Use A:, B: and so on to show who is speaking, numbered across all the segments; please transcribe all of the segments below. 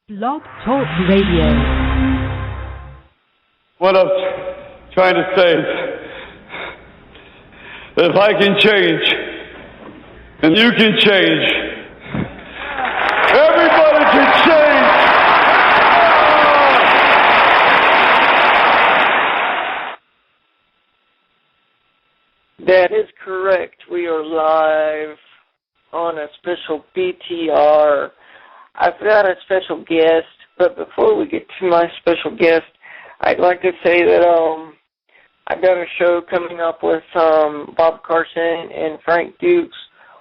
A: Blog Talk Radio.
B: What I'm trying to say is that if I can change, and you can change, everybody can change.
C: That is correct. We are live on a special BTR. I've got a special guest, but before we get to my special guest, I'd like to say that I've got a show coming up with Bob Carson and Frank Dukes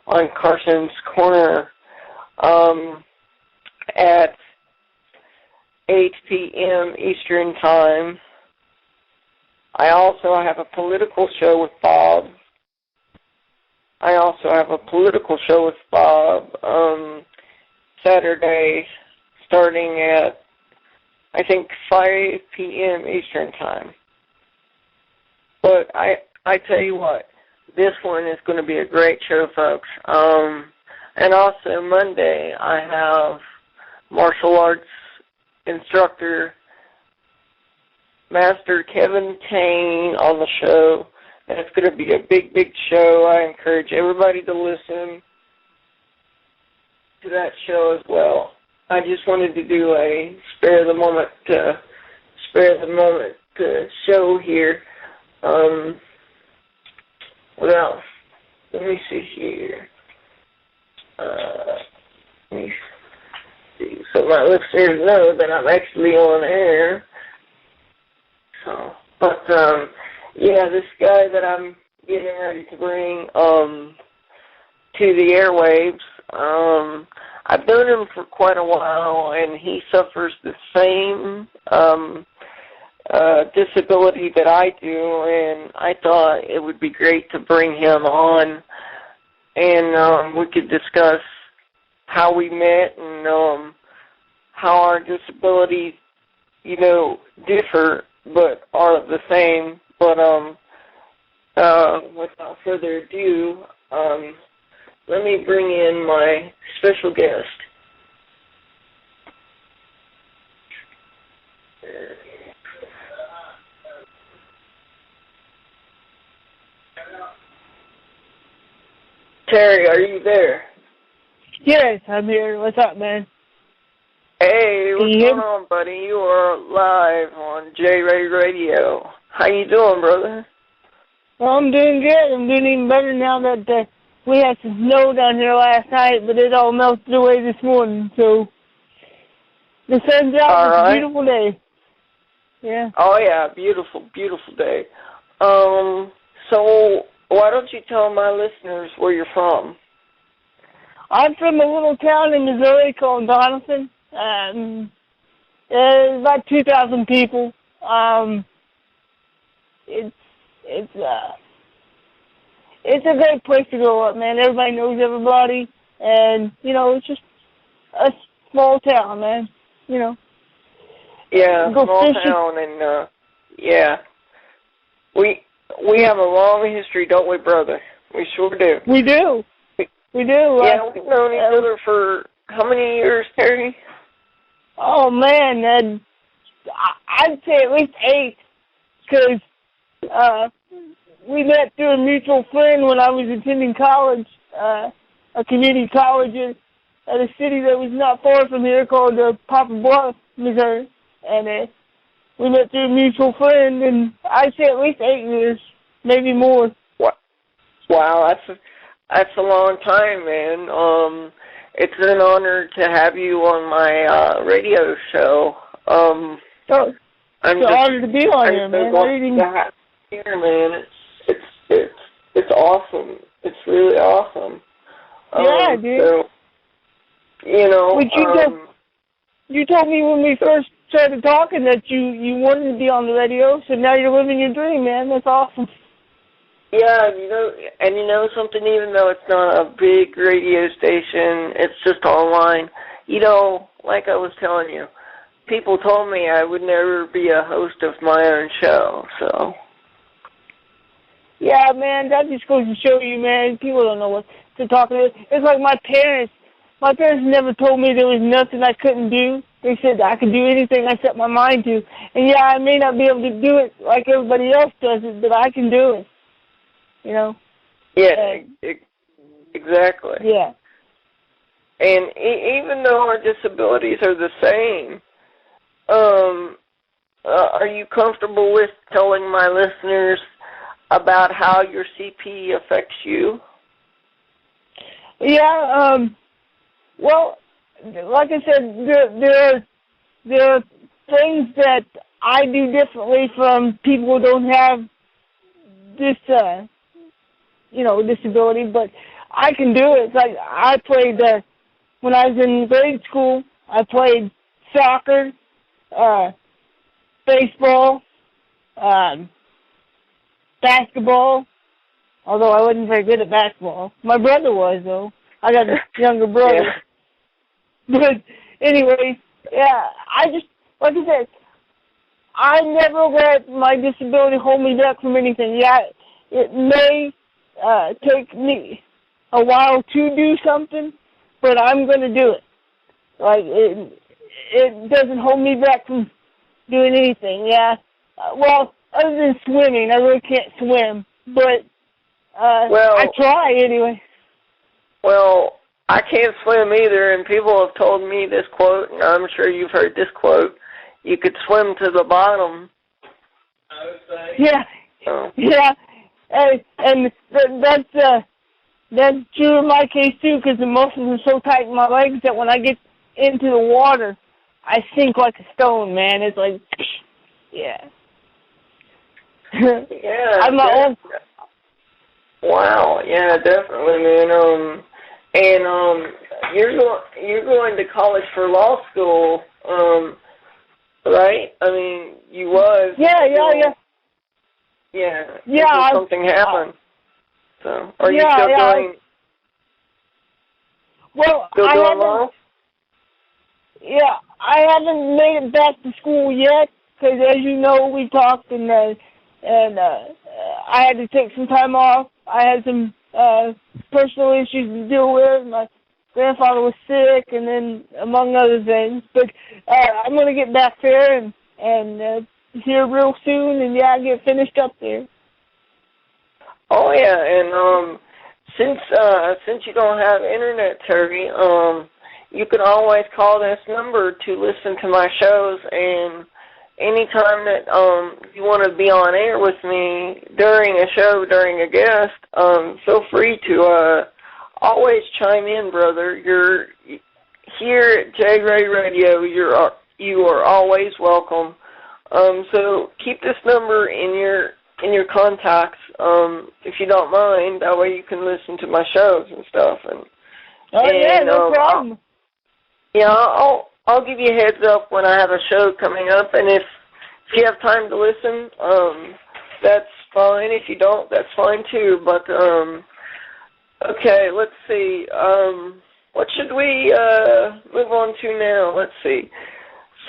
C: on Carson's Corner at 8 p.m. Eastern Time. I also have a political show with Bob. Saturday, starting at, I think, 5 p.m. Eastern Time. But I tell you what, this one is going to be a great show, folks. And also Monday, I have martial arts instructor Master Kevin Kane on the show. And it's going to be a big, big show. I encourage everybody to listen to that show as well. I just wanted to do a spare the moment show here. Let me see here. Let me see. So my listeners know that I'm actually on air. So, but yeah, this guy that I'm getting ready to bring to the airwaves, I've known him for quite a while, and he suffers the same disability that I do, and I thought it would be great to bring him on, and we could discuss how we met and how our disabilities, differ but are the same. But without further ado, let me bring in my special guest. Terry, are you there?
D: Yes, I'm here. What's up, man?
C: Hey, what's going on, buddy? You are live on J-Ray Radio. How you doing, brother?
D: Well, I'm doing good. I'm doing even better now that we had some snow down here last night, but it all melted away this morning, so the sun's out. It's a beautiful day. Yeah.
C: Oh, yeah, beautiful, beautiful day. So why don't you tell my listeners where you're from?
D: I'm from a little town in Missouri called Donelson. There's about 2,000 people. It's a great place to grow up, man. Everybody knows everybody, and it's just a small town, man.
C: Yeah, small town, and yeah, we have a long history, don't we, brother? We sure do.
D: We do. We do.
C: Yeah, we've known each other for how many years, Terry?
D: Oh, man, I'd say at least 8, because we met through a mutual friend when I was attending college, a community college at a city that was not far from here called Poplar Bluff, Missouri. And we met through a mutual friend, and I'd say at least 8 years, maybe more.
C: Wow, that's a long time, man. It's an honor to have you on my radio show.
D: It's an honor to be on here, man.
C: Man, it's awesome. It's really awesome.
D: Yeah, dude.
C: So,
D: you told me when we first started talking that you wanted to be on the radio, so now you're living your dream, man. That's awesome.
C: Yeah, something, even though it's not a big radio station, it's just online. Like I was telling you, people told me I would never be a host of my own show, so.
D: Yeah, man, that just goes to show you, man, people don't know what to talk about. It's like my parents never told me there was nothing I couldn't do. they said I could do anything I set my mind to. And yeah, I may not be able to do it like everybody else does it, but I can do it. You know?
C: Yeah, exactly.
D: Yeah.
C: And even though our disabilities are the same, are you comfortable with telling my listeners about how your CP affects you?
D: Yeah, well, like I said, there are things that I do differently from people who don't have this, disability, but I can do it. It's like I played, when I was in grade school, I played soccer, baseball, basketball, although I wasn't very good at basketball. My brother was, though. I got a younger brother.
C: Yeah.
D: But anyway, yeah, like I said, I never let my disability hold me back from anything. Yeah, it may take me a while to do something, but I'm going to do it. Like, it doesn't hold me back from doing anything, yeah. Well, other than swimming, I really can't swim, but I try anyway.
C: Well, I can't swim either, and people have told me this quote, and I'm sure you've heard this quote, you could swim to the bottom.
D: Yeah, yeah, and that's true in my case, too, because the muscles are so tight in my legs that when I get into the water, I sink like a stone, man. It's like, yeah.
C: Yeah.
D: I'm my own.
C: Wow, yeah, definitely, man. And you're going to college for law school, right? I mean, you was.
D: Yeah.
C: Yeah. Something happened. So, are you still going?
D: Well,
C: still doing law?
D: Yeah, I haven't made it back to school yet because, as you know, we talked and I had to take some time off. I had some personal issues to deal with. My grandfather was sick, and then among other things. But I'm going to get back there and here real soon, and yeah, get finished up there.
C: Oh yeah, and since you don't have internet, Terry, you can always call this number to listen to my shows, and anytime that you want to be on air with me during a show, during a guest, feel free to always chime in, brother. You're here at J Ray Radio. You are always welcome. So keep this number in your contacts, if you don't mind. That way you can listen to my shows and stuff.
D: Yeah, no problem.
C: Yeah, I'll give you a heads up when I have a show coming up, and if you have time to listen, that's fine. If you don't, that's fine too. But okay, let's see. What should we move on to now? Let's see.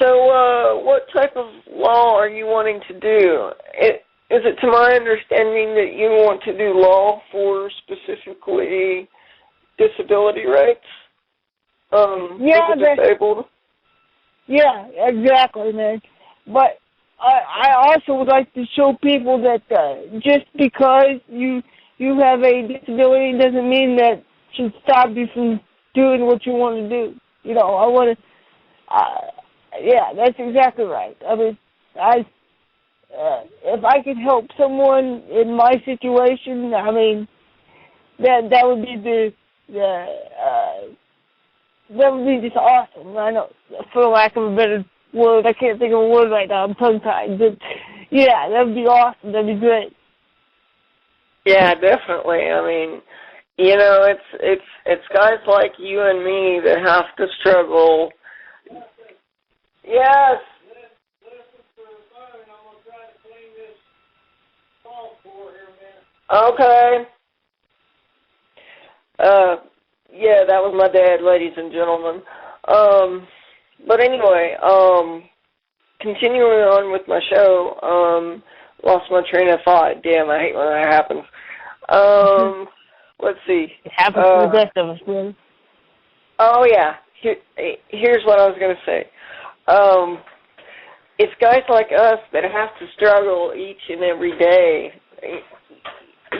C: So, what type of law are you wanting to do? Is it to my understanding that you want to do law for specifically disability rights? People disabled?
D: Yeah, exactly, man. But I also would like to show people that just because you have a disability doesn't mean that should stop you from doing what you want to do. You know, I want to, yeah, that's exactly right. I mean, if I could help someone in my situation, I mean, that would be that would be just awesome. I know, for lack of a better word, I can't think of a word right now. I'm tongue-tied. But yeah, that would be awesome. That'd be great.
C: Yeah, definitely. I mean, you know, it's guys like you and me that have to struggle. Yes. Okay. Yeah, that was my dad, ladies and gentlemen. But anyway, continuing on with my show, lost my train of thought. Damn, I hate when that happens. Let's see.
D: It happens to the best of us, man.
C: Oh, yeah. Here's what I was going to say. it's guys like us that have to struggle each and every day.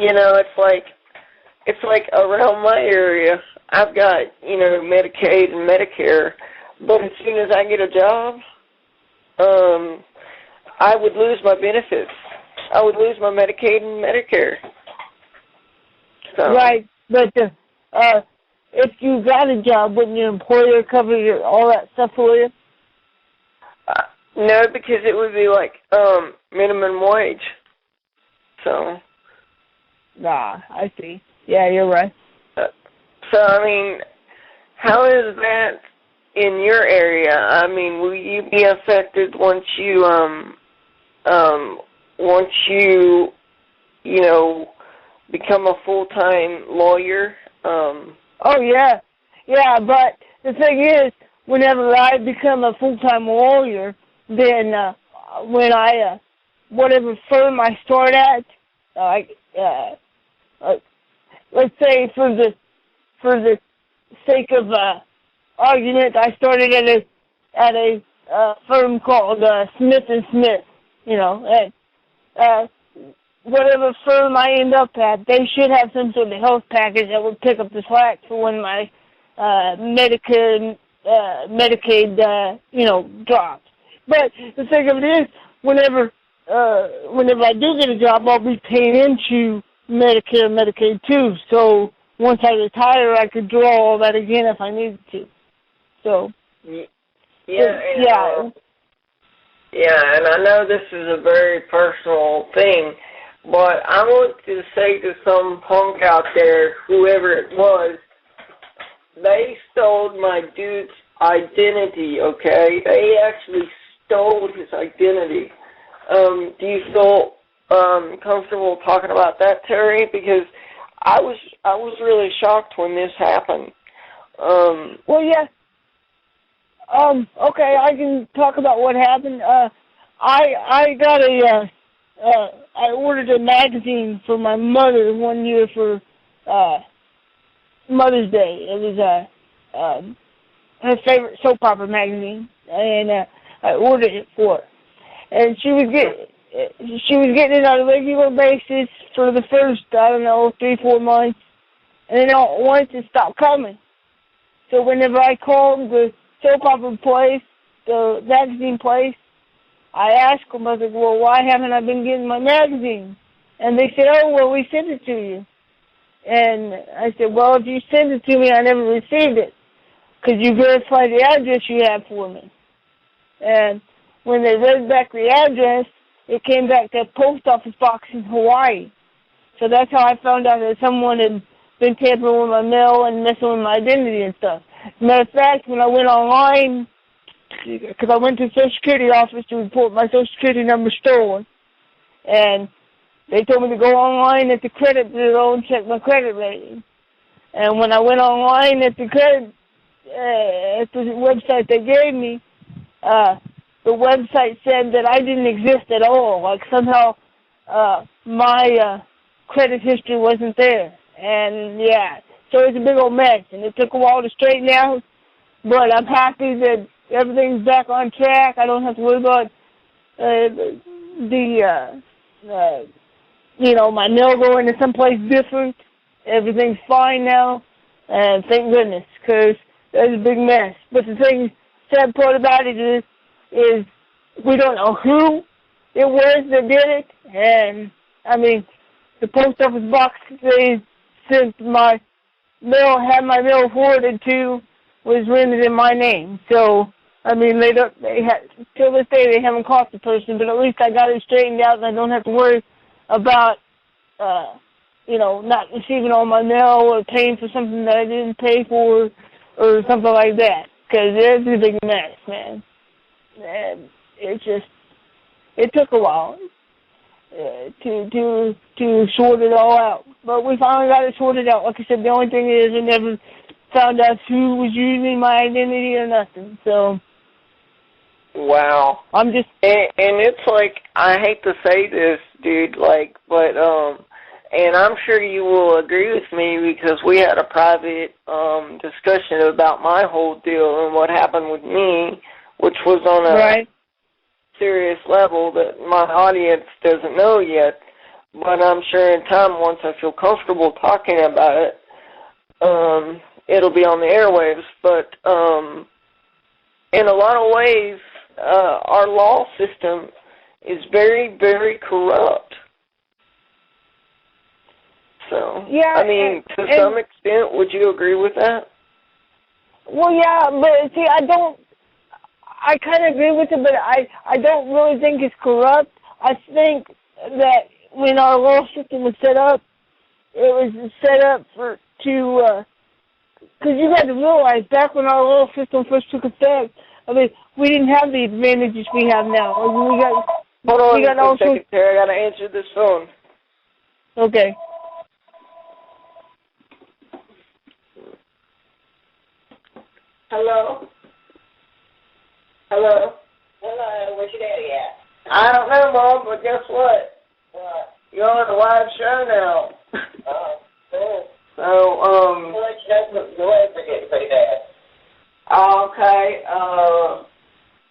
C: You know, it's like around my area, I've got, you know, Medicaid and Medicare, but as soon as I get a job, I would lose my benefits. I would lose my Medicaid and Medicare. So.
D: Right, but if you got a job, wouldn't your employer cover all that stuff for you?
C: No, because it would be like minimum wage. So.
D: Nah, I see. Yeah, you're right.
C: So, I mean, how is that in your area? I mean, will you be affected once you, you know, become a full-time lawyer?
D: Oh, yeah. Yeah, but the thing is, whenever I become a full-time lawyer, then when I, whatever firm I start at, let's say for the sake of argument, I started at a firm called Smith and Smith, you know, and whatever firm I end up at, they should have some sort of health package that would pick up the slack for when my Medicare, Medicaid, you know, drops. But the thing of it is, whenever I do get a job, I'll be paying into Medicare and Medicaid too. So once I retire, I could draw all that again if I needed to. So
C: yeah, and I know this is a very personal thing, but I want to say to some punk out there, whoever it was, they stole my dude's identity. Okay, they actually stole his identity. Do you feel comfortable talking about that, Terry? Because I was really shocked when this happened.
D: Well, yeah. Okay, I can talk about what happened. I got I ordered a magazine for my mother one year for Mother's Day. It was her favorite soap opera magazine, and I ordered it for her. And she was getting it on a regular basis for the first, 3-4 months, and then all at once it stopped coming. So whenever I called the soap opera place, the magazine place, I asked them, I was like, well, why haven't I been getting my magazine? And they said, oh, well, we sent it to you. And I said, well, if you sent it to me, I never received it. Could you verify the address you have for me? And when they read back the address, it came back to a post office box in Hawaii. So that's how I found out that someone had been tampering with my mail and messing with my identity and stuff. As a matter of fact, when I went online, because I went to the Social Security office to report my Social Security number stolen, and they told me to go online at the credit bureau and check my credit rating. And when I went online at the website they gave me, the website said that I didn't exist at all. Like somehow my credit history wasn't there. And yeah, so it's a big old mess. And it took a while to straighten out. But I'm happy that everything's back on track. I don't have to worry about my mail going to someplace different. Everything's fine now. And thank goodness, because that was a big mess. But the sad part about it is we don't know who it was that did it. And, I mean, the post office box they sent my mail, had my mail forwarded to, was rented in my name. So, I mean, till this day they haven't caught the person, but at least I got it straightened out and I don't have to worry about, not receiving all my mail or paying for something that I didn't pay for or something like that. Because it's a big mess, man. And it took a while to sort it all out. But we finally got it sorted out. Like I said, the only thing is we never found out who was using my identity or nothing. So.
C: Wow. And it's like, I hate to say this, dude, but and I'm sure you will agree with me because we had a private discussion about my whole deal and what happened with me which was on a
D: Right.
C: serious level that my audience doesn't know yet. But I'm sure in time, once I feel comfortable talking about it, it'll be on the airwaves. But in a lot of ways, our law system is very, very corrupt. So,
D: Yeah,
C: I mean, to some extent, would you agree with that?
D: Well, yeah, but see, I kind of agree with it, but I don't really think it's corrupt. I think that when our law system was set up, it was set up because you got to realize, back when our law system first took effect, I mean, we didn't have the advantages we have now. I mean,
C: Hold on a second, Terry. I got to answer this phone.
D: Okay.
C: Hello? Hello?
E: Hello, where's your daddy at?
C: I don't know, Mom, but guess what?
E: What?
C: You're on a live show now.
E: Oh, good.
C: So,
E: I'll let you know the weather getting pretty bad.
C: okay,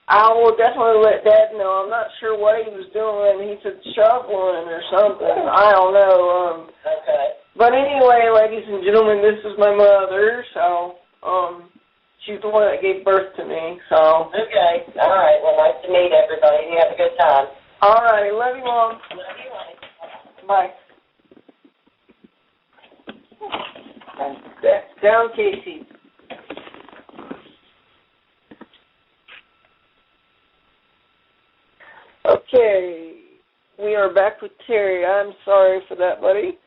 C: I will definitely let Dad know. I'm not sure what he was doing. He said shoveling or something. I don't know.
E: Okay.
C: But anyway, ladies and gentlemen, this is my mother, so, she's the one that gave birth to me, so.
E: Okay. All right. Well, nice to meet everybody. You have a good time.
C: All right. Love you, Mom.
E: Love you, honey.
C: Bye. Down, Casey. Okay. We are back with Terry. I'm sorry for that, buddy.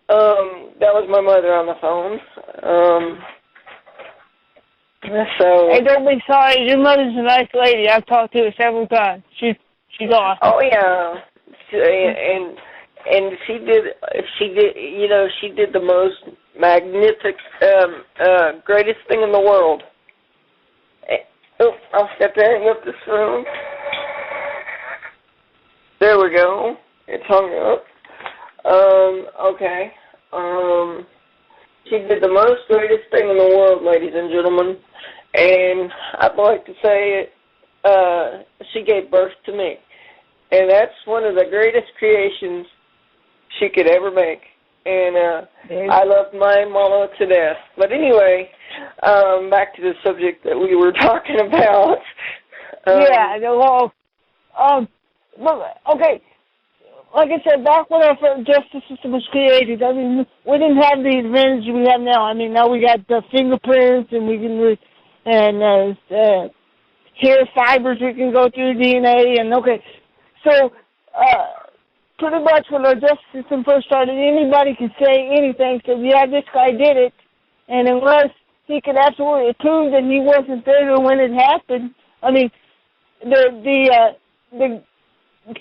C: That was my mother on the phone. So.
D: Hey, don't be sorry. Your mother's a nice lady. I've talked to her several times. She's awesome.
C: Oh yeah, and she did the most magnific, greatest thing in the world. Oh, I'll have to hang up this phone. There we go. It's hung up. Okay. She did the most greatest thing in the world, ladies and gentlemen. And I'd like to say she gave birth to me. And that's one of the greatest creations she could ever make. And I love my mama to death. But anyway, back to the subject that we were talking about.
D: Yeah, okay. Like I said, back when our justice system was created, I mean, we didn't have the advantage we have now. I mean, now we got the fingerprints, and we can, hair fibers we can go through, DNA, and okay. So, pretty much when our justice system first started, anybody could say anything. So, yeah, this guy did it, and unless he could absolutely prove that he wasn't there when it happened, I mean, the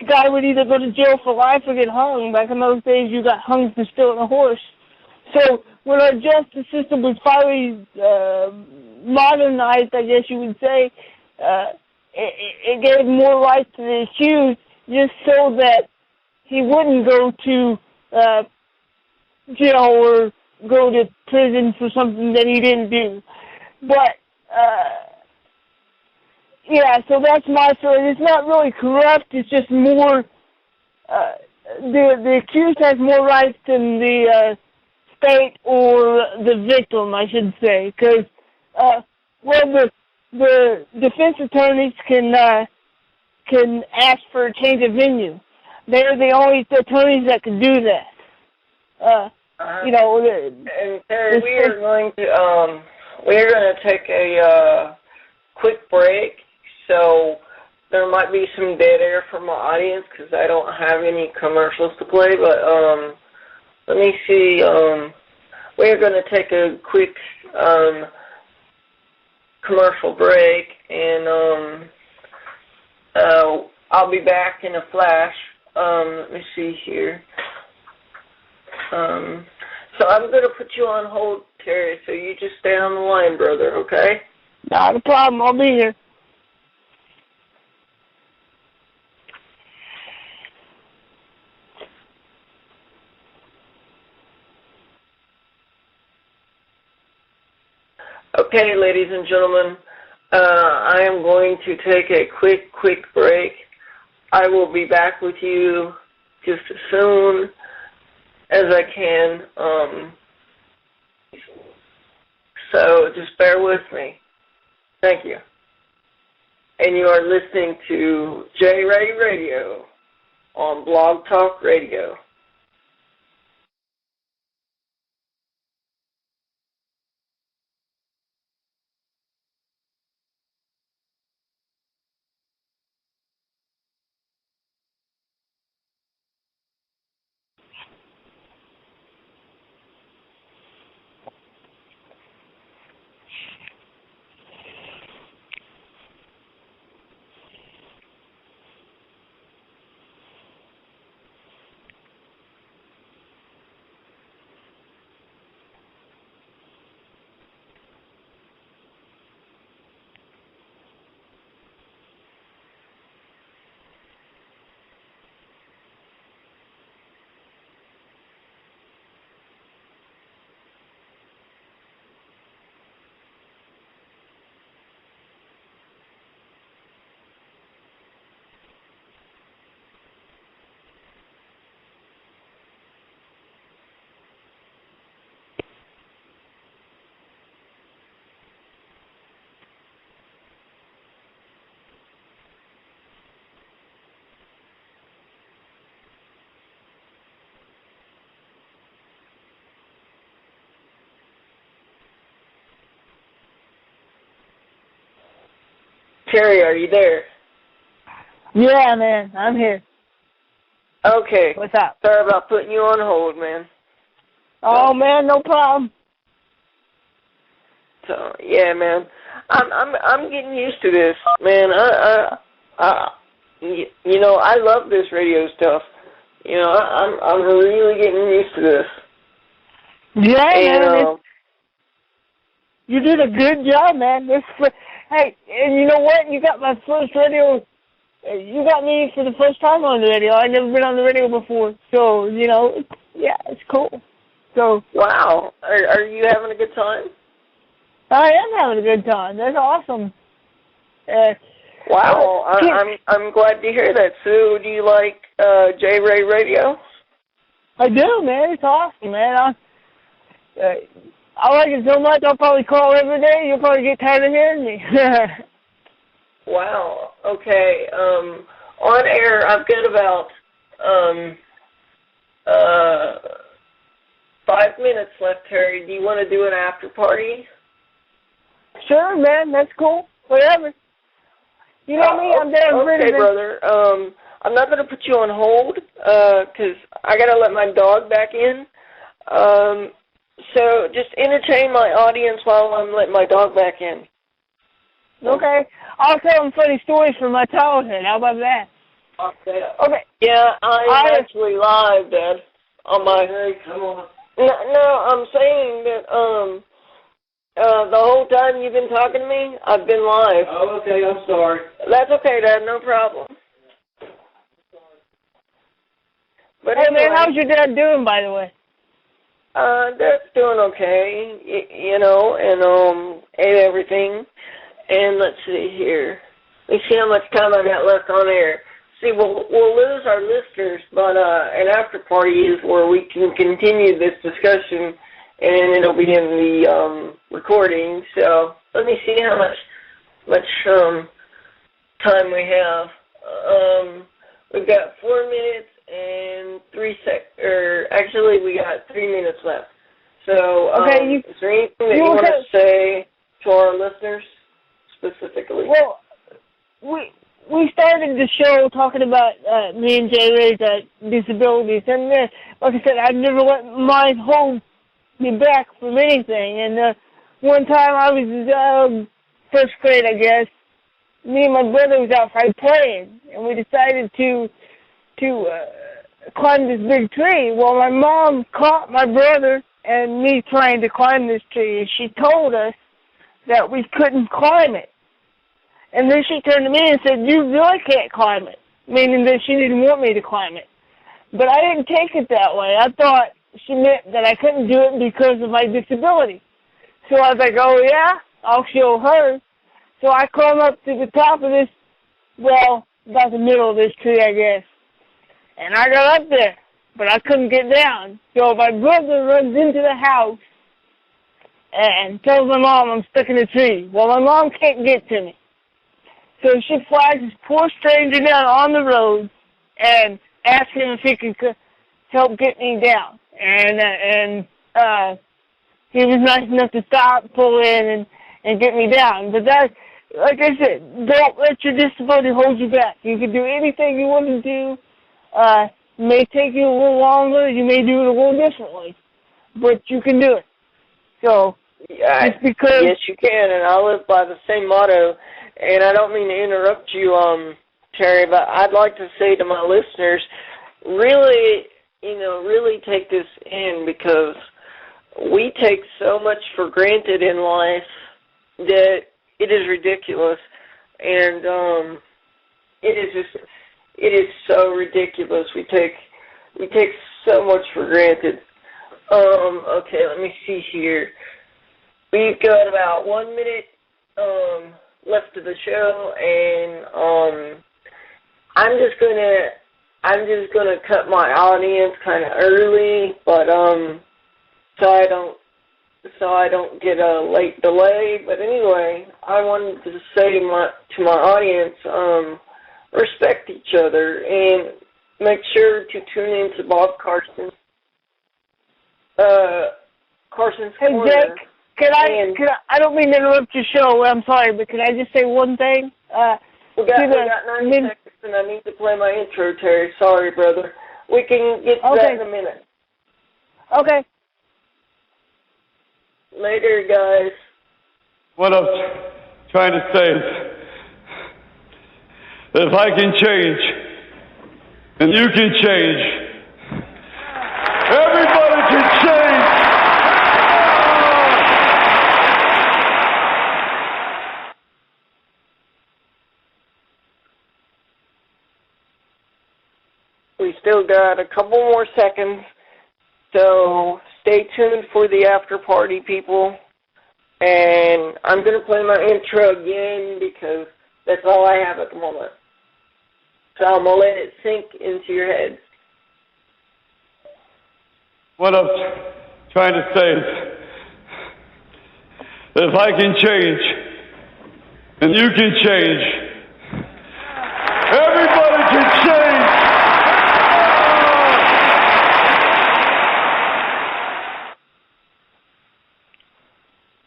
D: guy would either go to jail for life or get hung. Back in those days, you got hung for stealing a horse. So when our justice system was finally modernized, I guess you would say, it gave more rights to the accused just so that he wouldn't go to jail or go to prison for something that he didn't do. But yeah, so that's my story. It's not really corrupt. It's just more, the accused has more rights than the state or the victim, I should say. Because, the defense attorneys can ask for a change of venue. They're the only attorneys that can do that.
C: And Terry, we are going to take a quick break. So there might be some dead air from my audience because I don't have any commercials to play. But let me see. We're going to take a quick commercial break, and I'll be back in a flash. Let me see here. So I'm going to put you on hold, Terry, so you just stay on the line, brother, okay?
D: Not a problem. I'll be here.
C: Okay, ladies and gentlemen, I am going to take a quick break. I will be back with you just as soon as I can. So just bear with me. Thank you. And you are listening to J-Ray Radio on Blog Talk Radio. Terry, are you there?
D: Yeah, man, I'm here.
C: Okay.
D: What's up?
C: Sorry about putting you on hold, man.
D: Oh, man, no problem.
C: So yeah, man, I'm getting used to this, man. You know, I love this radio stuff. You know, I'm really getting used to this.
D: Yeah,
C: and,
D: man. You did a good job, man. Hey, and you know what? You got my first radio. You got me for the first time on the radio. I've never been on the radio before, so you know, it's cool. So
C: wow, are you having a good time?
D: I am having a good time. That's awesome.
C: Wow, I'm glad to hear that. So, do you like J-Ray Radio?
D: I do, man. It's awesome, man. I like it so much, I'll probably call every day. You'll probably get tired of hearing me.
C: Wow. Okay. On air, I've got about 5 minutes left, Terry. Do you want to do an after party?
D: Sure, man. That's cool. Whatever. You know me. I'm down for
C: okay, brother. I'm not going to put you on hold because I got to let my dog back in. So just entertain my audience while I'm letting my dog back in.
D: Okay. I'll tell them funny stories from my childhood. How about that?
C: Okay. Yeah, I'm actually live, Dad. On my. Hey, come on. No, I'm saying that the whole time you've been talking to me, I've been live.
E: Oh, okay. I'm sorry.
C: That's okay, Dad. No problem. But
D: hey,
C: anyway,
D: man, how's your dad doing, by the way?
C: Dad's doing okay, you know, and ate everything. And let's see here. Let's see how much time I got left on air. See, we'll lose our listeners, but an after party is where we can continue this discussion, and it'll be in the recording. So let me see how much time we have. We've got 4 minutes and 3 actually, we got 3 minutes left. So,
D: okay,
C: is there anything that you want to say to our listeners specifically?
D: Well, we started the show talking about me and J-Ray's disabilities, and like I said, I've never let mine hold me back from anything. And one time I was first grade, I guess. Me and my brother was outside playing, and we decided to climb this big tree. Well, my mom caught my brother and me trying to climb this tree, and she told us that we couldn't climb it. And then she turned to me and said, "You really can't climb it," meaning that she didn't want me to climb it. But I didn't take it that way. I thought she meant that I couldn't do it because of my disability. So I was like, oh, yeah, I'll show her. So I climb up to the top of this, well, about the middle of this tree, I guess. And I got up there, but I couldn't get down. So my brother runs into the house and tells my mom I'm stuck in a tree. Well, my mom can't get to me. So she flags this poor stranger down on the road and asks him if he can help get me down. And he was nice enough to stop, pull in, and get me down. But that, like I said, don't let your disability hold you back. You can do anything you want to do. It may take you a little longer. You may do it a little differently, but you can do it. So, just because...
C: Yes, you can, and I live by the same motto. And I don't mean to interrupt you, Terry, but I'd like to say to my listeners, really, really take this in, because we take so much for granted in life that it is ridiculous. And it is so ridiculous. We take so much for granted. Okay, let me see here. We've got about 1 minute left of the show, and I'm just gonna cut my audience kind of early, but so I don't get a late delay. But anyway, I wanted to say to my audience, respect each other and make sure to tune in to Bob Carson's
D: Hey,
C: Corner.
D: Jake. I don't mean to interrupt your show. I'm sorry, but can I just say one thing?
C: We got 9 seconds, and I need to play my intro, Terry. Sorry, brother. We can get to that in a minute.
D: Okay.
C: Later, guys.
B: What I'm trying to say is, that if I can change, then you can change. Everybody can change.
C: We still got a couple more seconds, so stay tuned for the after party, people. And I'm going to play my intro again because that's all I have at the moment. So I'm going to let it sink into your head.
B: What I'm trying to say is, that if I can change, then you can change. Everybody can change.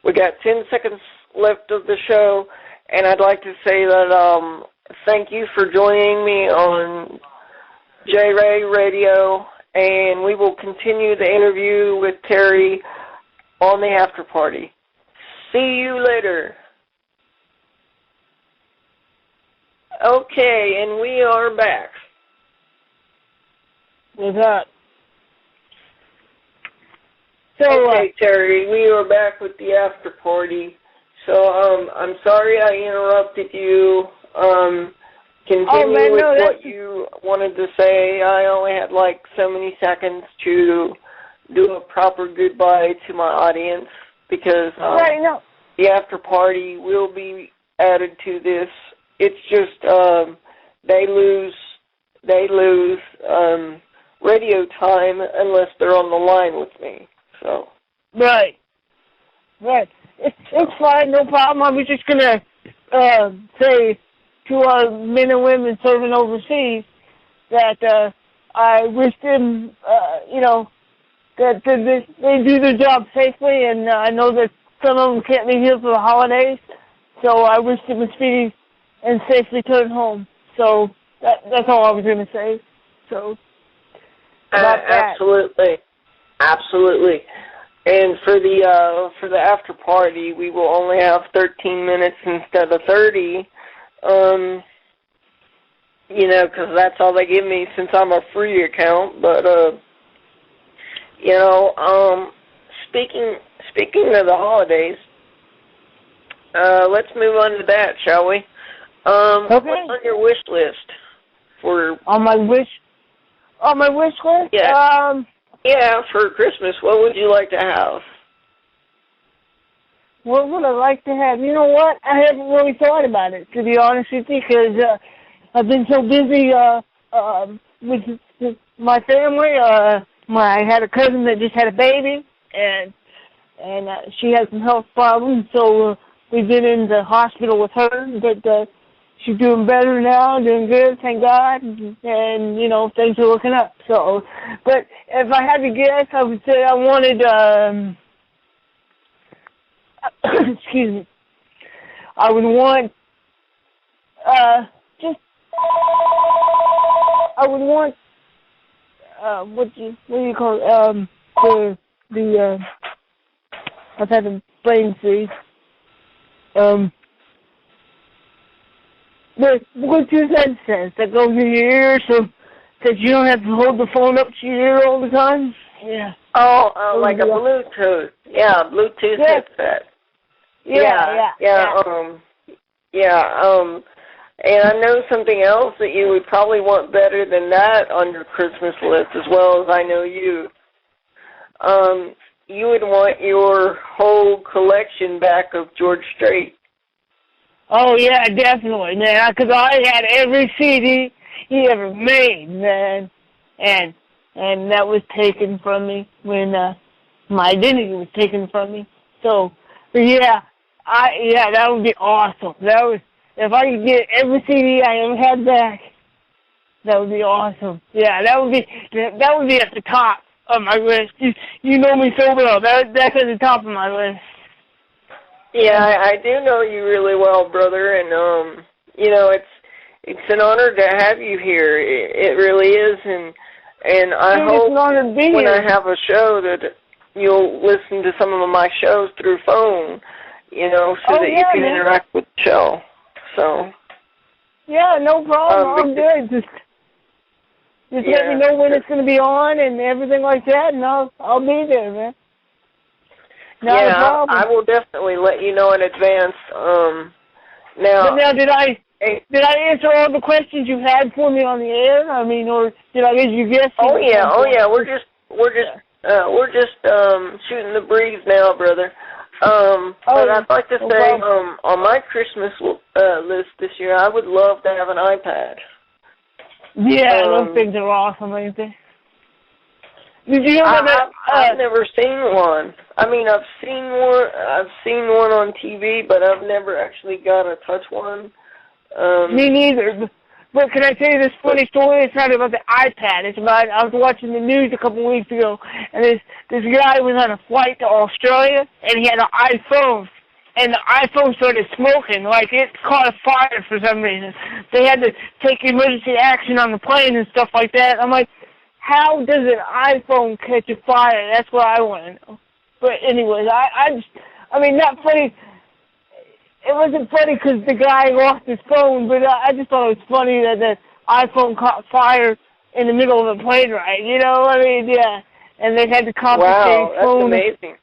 C: We got 10 seconds left of the show, and I'd like to say that thank you for joining me on J-Ray Radio, and we will continue the interview with Terry on the after party. See you later. Okay, and we are back.
D: What's up? So,
C: okay, Terry, we are back with the after party. So, I'm sorry I interrupted you. Continue with what you wanted to say. I only had like so many seconds to do a proper goodbye to my audience because the after party will be added to this. It's just they lose radio time unless they're on the line with me. So.
D: Right. It's fine, no problem. I was just gonna say to our men and women serving overseas that I wish them, that they do their job safely, and I know that some of them can't be here for the holidays, so I wish them a speedy and safe return home. So that's all I was gonna say. So about that.
C: Absolutely. And for the after party, we will only have 13 minutes instead of 30. Because that's all they give me since I'm a free account. But speaking of the holidays, let's move on to that, shall we?
D: Okay.
C: What's on your wish list for?
D: On my wish list?
C: Yeah. Yeah, for Christmas, what would you like to have?
D: what would I like to have? You know what? I haven't really thought about it, to be honest with you, because I've been so busy with my family. I had a cousin that just had a baby, and she has some health problems, so we've been in the hospital with her, but she's doing better now, doing good, thank God, and, you know, things are looking up. So, but if I had to guess, I would say I wanted, excuse me, I would want, what do you call it, I've had a brain freeze, the Bluetooth headset that goes in your ear so that you don't have to hold the phone up to your ear all the time. Yeah.
C: Oh, like a Bluetooth. Yeah, Bluetooth headset. Yeah. And I know something else that you would probably want better than that on your Christmas list, as well as I know you. You would want your whole collection back of George Strait.
D: Oh, yeah, definitely, man, because I had every CD he ever made, man, and that was taken from me when my identity was taken from me. So, that would be awesome. If I could get every CD I ever had back, that would be awesome. Yeah, that would be at the top of my list. You know me so well. That's at the top of my list.
C: Yeah, I do know you really well, brother, and you know, it's an honor to have you here. It really is, and I hope when I have a show that you'll listen to some of my shows through phone, you know, so that you can interact with the show. So.
D: Yeah, no problem. I'm good. Just let me know when it's going to be on and everything like that, and I'll be there, man. Not a problem.
C: I will definitely let you know in advance.
D: Now, did I answer all the questions you had for me on the air? I mean, or did I get you guess?
C: Oh yeah. We're just shooting the breeze now, brother. But I'd like to say, on my Christmas list this year, I would love to have an iPad.
D: Yeah, those things are awesome, ain't they? Did you know that?
C: I've never seen one. I mean, I've seen one on TV, but I've never actually got to touch one.
D: Me neither. But can I tell you this funny story? It's not about the iPad. It's about, I was watching the news a couple of weeks ago, and this guy was on a flight to Australia, and he had an iPhone, and the iPhone started smoking, like it caught fire for some reason. They had to take emergency action on the plane and stuff like that. I'm like, how does an iPhone catch a fire? That's what I want to know. But anyways, I mean, not funny. It wasn't funny because the guy lost his phone, but I just thought it was funny that the iPhone caught fire in the middle of a plane ride. You know, I mean, yeah. And they had to confiscate his phone.
C: Wow, that's amazing.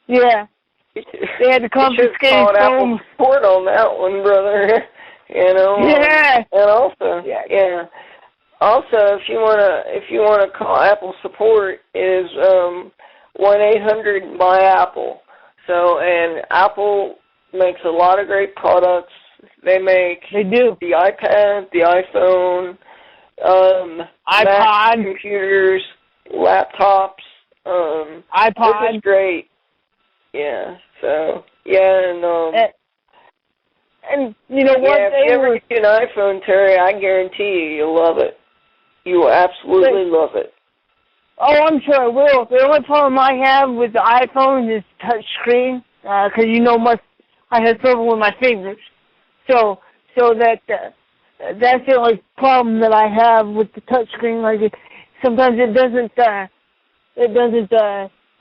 D: Yeah. They had to confiscate his phone.
C: Apple support on that one, brother. You know.
D: Yeah.
C: And also, yeah. Also, if you wanna call Apple support, is 1-800-BUY-APPLE. So, and Apple makes a lot of great products. They do the iPad, the iPhone,
D: iPod,
C: Mac computers, laptops.
D: iPod.
C: This is great. Yeah. So
D: and you know what?
C: If you ever get an iPhone, Terry, I guarantee you'll love it. You will absolutely love it.
D: Oh, I'm sure I will. The only problem I have with the iPhone is touch screen, because I have trouble with my fingers. So that's the only problem that I have with the touch screen. Like sometimes it doesn't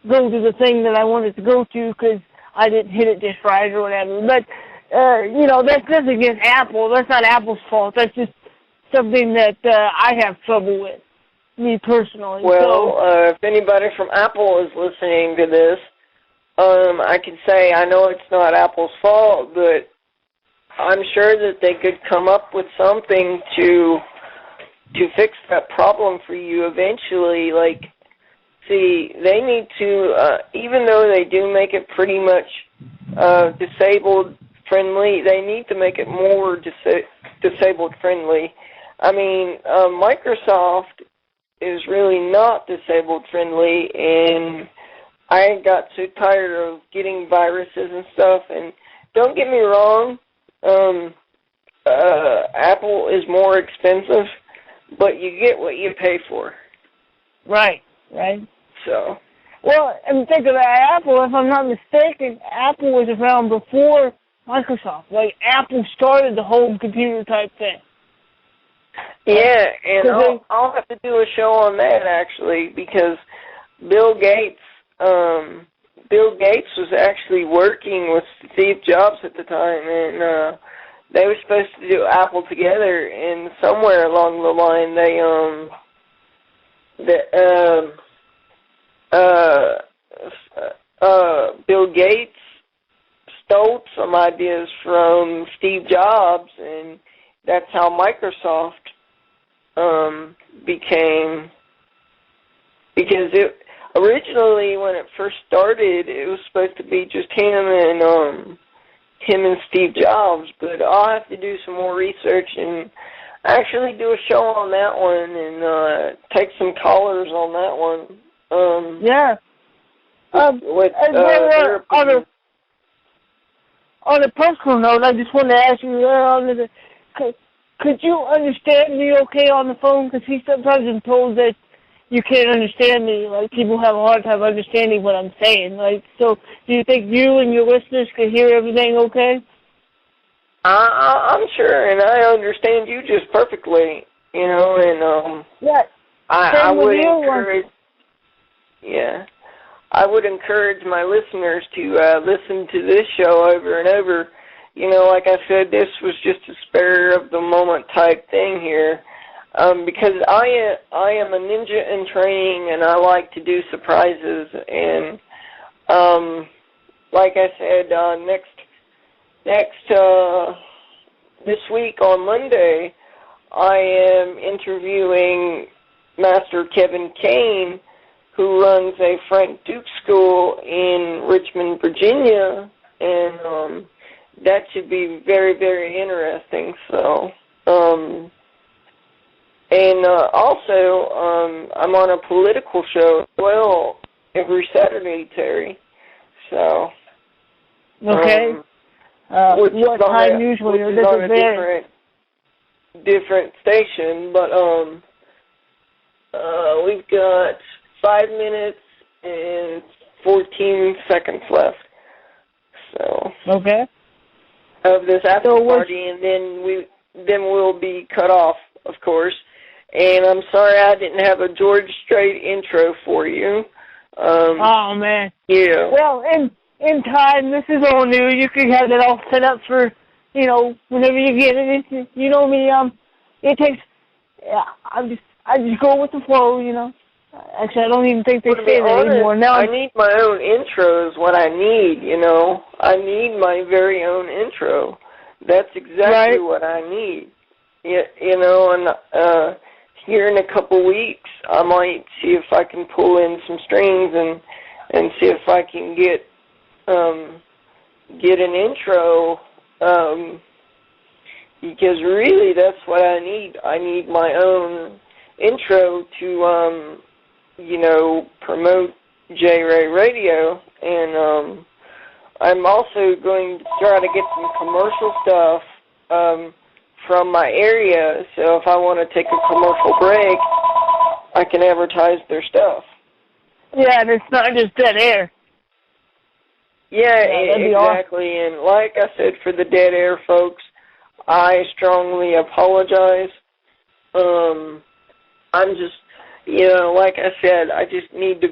D: go to the thing that I want it to go to because I didn't hit it just right or whatever. But that's nothing against Apple. That's not Apple's fault. That's just something that I have trouble with, me personally.
C: Well, if anybody from Apple is listening to this, I can say I know it's not Apple's fault, but I'm sure that they could come up with something to fix that problem for you eventually. Like, see, they need to, even though they do make it pretty much disabled friendly. They need to make it more disabled friendly. I mean, Microsoft is really not disabled friendly, and I got so tired of getting viruses and stuff. And don't get me wrong, Apple is more expensive, but you get what you pay for.
D: Right.
C: So.
D: Well, and think of Apple, if I'm not mistaken, Apple was around before Microsoft. Like, Apple started the whole computer type thing.
C: Yeah, and I'll have to do a show on that, actually, because Bill Gates was actually working with Steve Jobs at the time, and they were supposed to do Apple together, and somewhere along the line Bill Gates stole some ideas from Steve Jobs, and that's how Microsoft became. Because originally, when it first started, it was supposed to be just him and Steve Jobs. But I'll have to do some more research and actually do a show on that one and take some callers on that one.
D: Yeah. On a personal note, I just wanted to ask you, could you understand me okay on the phone? Because he sometimes is told that you can't understand me. Like, people have a hard time understanding what I'm saying. Like, so do you think you and your listeners can hear everything okay?
C: I'm sure, and I understand you just perfectly, and
D: yeah.
C: I would encourage. Yeah. I would encourage my listeners to listen to this show over and over. Like I said, this was just a spur of the moment type thing here, because I am a ninja in training, and I like to do surprises. And like I said, this week on Monday, I am interviewing Master Kevin Kane, who runs a Frank Duke School in Richmond, Virginia, and that should be very, very interesting. So, also, I'm on a political show as well every Saturday, Terry. So,
D: okay. What time usually?
C: Which is on a different station, but we've got 5 minutes and 14 seconds left. So
D: okay.
C: Of this after party, and then we'll be cut off, of course. And I'm sorry I didn't have a George Strait intro for you.
D: Oh man.
C: Yeah.
D: Well, in time, this is all new. You can have it all set up for, whenever you get it. You know me. It takes. Yeah. I just go with the flow. Actually, I don't even think they say that anymore. Now
C: I need my own intro is what I need, I need my very own intro. That's exactly what I need. And here in a couple weeks, I might see if I can pull in some strings and see if I can get an intro, because really that's what I need. I need my own intro to promote J-Ray Radio, and I'm also going to try to get some commercial stuff from my area, so if I want to take a commercial break, I can advertise their stuff.
D: Yeah, and it's not just dead air.
C: Yeah, exactly, and like I said, for the dead air folks, I strongly apologize. I'm just, like I said, I just need to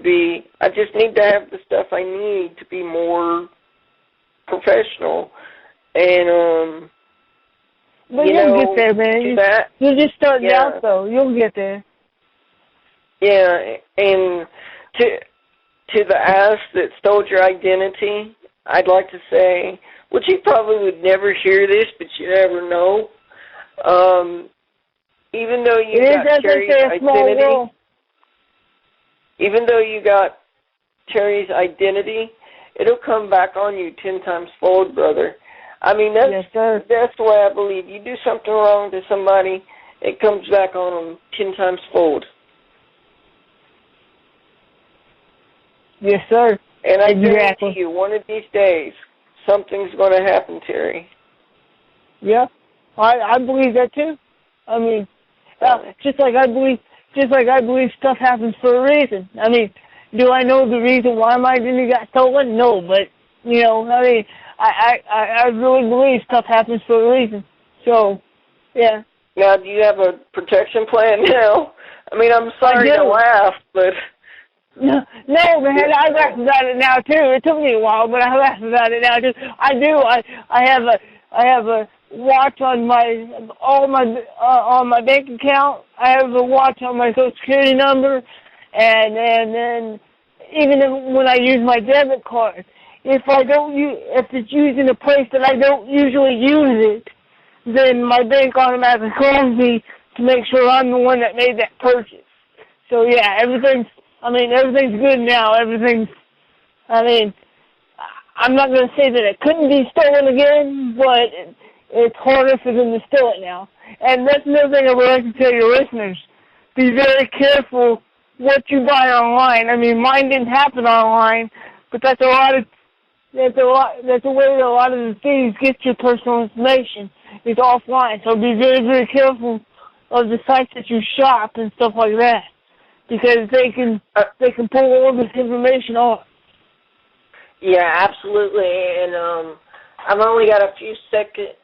C: have the stuff I need to be more professional. And,
D: but you'll get there, man. You're just starting out, though. You'll get there.
C: Yeah, and to the ass that stole your identity, I'd like to say, which you probably would never hear this, but you never know. Even though you got Terry's identity, even though you got Terry's identity, it'll come back on you 10 times fold, brother. I mean, that's,
D: yes, sir.
C: That's the way I believe. You do something wrong to somebody, it comes back on them 10 times fold.
D: Yes, sir.
C: And I
D: exactly.
C: guarantee you, one of these days, something's going to happen, Terry.
D: Yeah, I believe that too. I mean, just like I believe stuff happens for a reason. I mean, do I know the reason why my identity got stolen? No, but you know, I mean, I really believe stuff happens for a reason. So, yeah.
C: Now, do you have a protection plan now? I mean, I'm sorry to laugh, but...
D: No, man, I laugh about it now too. It took me a while, but I laugh about it now too. I do. I have a watch on my bank account. I have a watch on my Social Security number, and then even when I use my debit card, if it's used in a place that I don't usually use it, then my bank automatically calls me to make sure I'm the one that made that purchase. So yeah, everything's good now. I'm not going to say that it couldn't be stolen again, but it's harder for them to steal it now. And that's another thing I would like to tell your listeners. Be very careful what you buy online. I mean, mine didn't happen online, but that's a way that a lot of the thieves get your personal information is offline. So be very, very careful of the sites that you shop and stuff like that, because they can pull all this information off.
C: Yeah, absolutely. And I've only got a few seconds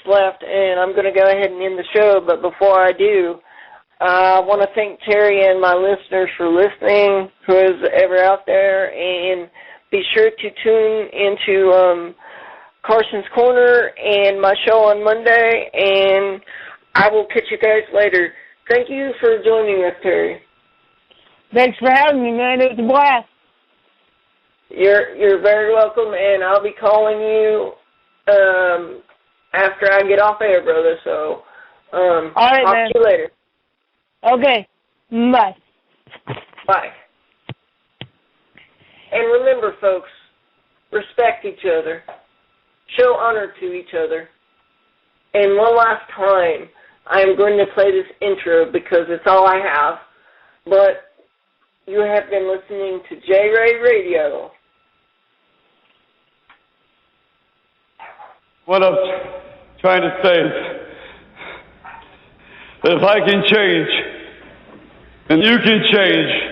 C: left, and I'm going to go ahead and end the show. But before I do, I want to thank Terry and my listeners for listening, who is ever out there, and be sure to tune into Carson's Corner and my show on Monday, and I will catch you guys later. Thank you for joining us, Terry.
D: Thanks for having me, man. It was a blast.
C: You're very welcome, and I'll be calling you after I get off air, brother. So,
D: all right,
C: talk
D: man.
C: to you later.
D: Okay. Bye.
C: Bye. And remember, folks, respect each other. Show honor to each other. And one last time, I am going to play this intro because it's all I have. But you have been listening to J-Ray Radio.
B: What I'm trying to say is that if I can change, then you can change.